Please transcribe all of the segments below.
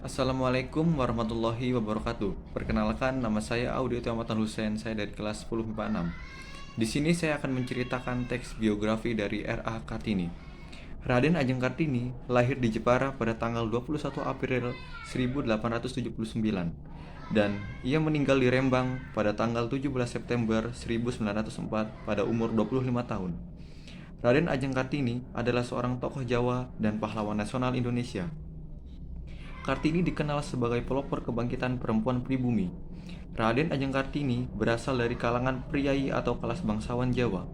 Assalamualaikum warahmatullahi wabarakatuh. Perkenalkan, nama saya Audi Tiamatan Hussein, saya dari kelas 10 MIPA 6. Di sini saya akan menceritakan teks biografi dari R.A. Kartini. Raden Ajeng Kartini lahir di Jepara pada tanggal 21 April 1879 dan ia meninggal di Rembang pada tanggal 17 September 1904 pada umur 25 tahun. Raden Ajeng Kartini adalah seorang tokoh Jawa dan pahlawan nasional Indonesia. Kartini dikenal sebagai pelopor kebangkitan perempuan pribumi. Raden Ajeng Kartini berasal dari kalangan priai atau kelas bangsawan Jawa.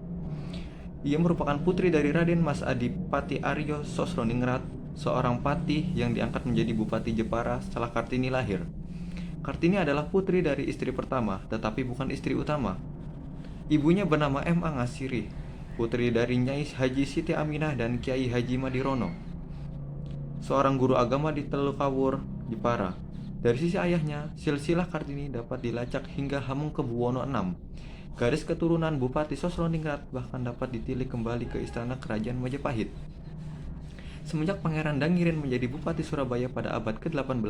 Ia merupakan putri dari Raden Mas Adipati Aryo Sosroningrat, seorang patih yang diangkat menjadi Bupati Jepara setelah Kartini lahir. Kartini adalah putri dari istri pertama, tetapi bukan istri utama. Ibunya bernama M. A. Ngasiri, putri dari Nyai Haji Siti Aminah dan Kiai Haji Madirono, seorang guru agama di Telukawur, Jepara. Dari sisi ayahnya, silsilah Kartini dapat dilacak hingga Hamengkubuwono VI. Garis keturunan Bupati Sosroningrat bahkan dapat ditilik kembali ke istana kerajaan Majapahit. Semenjak Pangeran Dangirin menjadi Bupati Surabaya pada abad ke-18,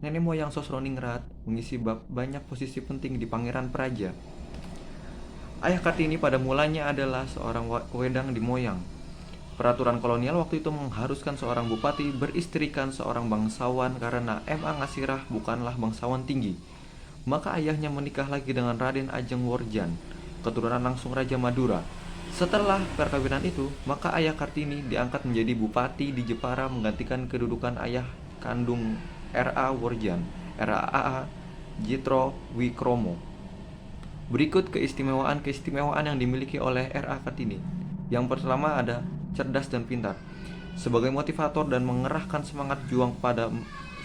nenek moyang Sosroningrat mengisi banyak posisi penting di Pangeran Praja. Ayah Kartini pada mulanya adalah seorang wedang di Moyang. Peraturan kolonial waktu itu mengharuskan seorang bupati beristrikan seorang bangsawan karena M. A. Ngasirah bukanlah bangsawan tinggi. Maka ayahnya menikah lagi dengan Raden Ajeng Worjan, keturunan langsung Raja Madura. Setelah perkawinan itu, maka ayah Kartini diangkat menjadi bupati di Jepara menggantikan kedudukan ayah kandung R.A. Worjan, R.A. Jitro Wikromo. Berikut keistimewaan-keistimewaan yang dimiliki oleh R.A. Kartini. Yang pertama ada cerdas dan pintar. Sebagai motivator dan mengerahkan semangat juang pada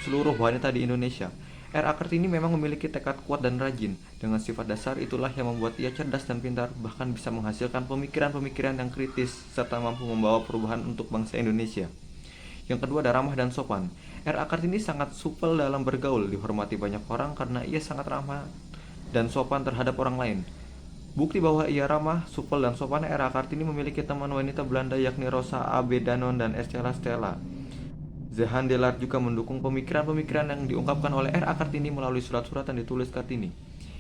seluruh wanita di Indonesia, R.A. Kartini memang memiliki tekad kuat dan rajin. Dengan sifat dasar itulah yang membuat ia cerdas dan pintar, bahkan bisa menghasilkan pemikiran-pemikiran yang kritis serta mampu membawa perubahan untuk bangsa Indonesia. Yang kedua ada ramah dan sopan. R.A. Kartini sangat supel dalam bergaul, dihormati banyak orang karena ia sangat ramah dan sopan terhadap orang lain. Bukti bahwa ia ramah, supel, dan sopan, R.A. Kartini memiliki teman wanita Belanda yakni Rosa A.B. Danon dan Estella Stella. Zehan Delart juga mendukung pemikiran-pemikiran yang diungkapkan oleh R.A. Kartini melalui surat-surat yang ditulis Kartini.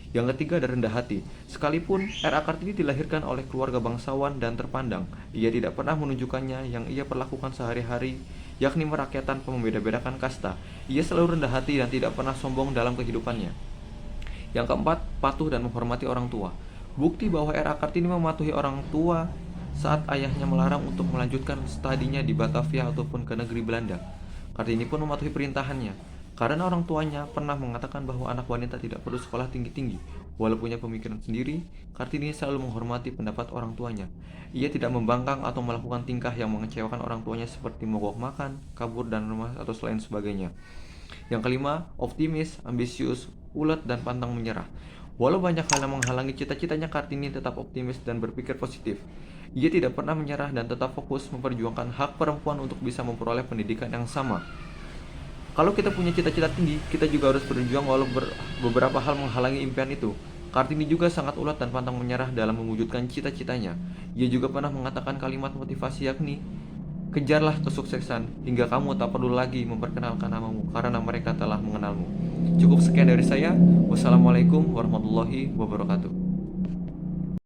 Yang ketiga ada rendah hati. Sekalipun R.A. Kartini dilahirkan oleh keluarga bangsawan dan terpandang, ia tidak pernah menunjukkannya yang ia perlakukan sehari-hari, yakni merakyat tanpa membeda-bedakan kasta. Ia selalu rendah hati dan tidak pernah sombong dalam kehidupannya. Yang keempat, patuh dan menghormati orang tua. Bukti bahwa R.A. Kartini mematuhi orang tua saat ayahnya melarang untuk melanjutkan studinya di Batavia ataupun ke negeri Belanda. Kartini pun mematuhi perintahannya, karena orang tuanya pernah mengatakan bahwa anak wanita tidak perlu sekolah tinggi-tinggi. Walau punya pemikiran sendiri, Kartini selalu menghormati pendapat orang tuanya. Ia tidak membangkang atau melakukan tingkah yang mengecewakan orang tuanya seperti mogok makan, kabur dan rumah atau selain sebagainya. Yang kelima, optimis, ambisius, ulet, dan pantang menyerah. Walau banyak hal yang menghalangi cita-citanya, Kartini tetap optimis dan berpikir positif. Ia tidak pernah menyerah dan tetap fokus memperjuangkan hak perempuan untuk bisa memperoleh pendidikan yang sama. Kalau kita punya cita-cita tinggi, kita juga harus berjuang walau beberapa hal menghalangi impian itu. Kartini juga sangat ulet dan pantang menyerah dalam mewujudkan cita-citanya. Ia juga pernah mengatakan kalimat motivasi yakni, kejarlah kesuksesan hingga kamu tak perlu lagi memperkenalkan namamu karena mereka telah mengenalmu. Cukup sekian dari saya. Wassalamualaikum warahmatullahi wabarakatuh.